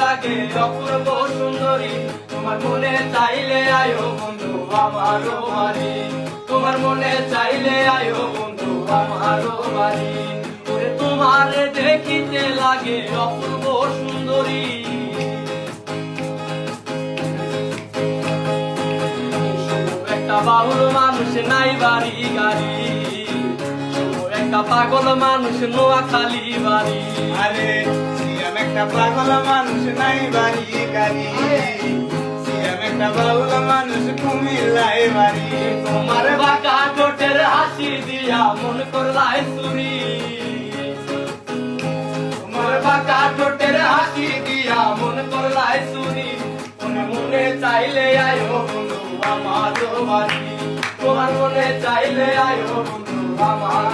লাগে অপূর্ব সুন্দরী, তোমার মনে চাইলে আয়ো বন্ধু আমারও বাড়ি, তোমার মনে চাইলে আয়ো বন্ধু আমারও বাড়ি। ওরে তোমারে দেখিতে লাগে অপূর্ব সুন্দরী, একটা বাউল মানুষ নাই বাড়ি গাড়ি, একটা পাগল মানুষ নোয়াখালী বাড়ি। আরে সিয়াম একটা পাগল মানুষ নাই বাড়ি গাড়ি, সিয়াম একটা বাউল মানুষ কুমিল্লায় বাড়ি। তোমার বাঁকা ঠোঁটের হাসি দিয়া মন করলাই চুরি, তোমার বাঁকা ঠোঁটের হাসি দিয়া মন করলাই চুরি। মনে মনে চাইলে আয়ো বন্ধু আমার বাড়ি, তোমার মনে চাইলে আয়ো বন্ধু আমার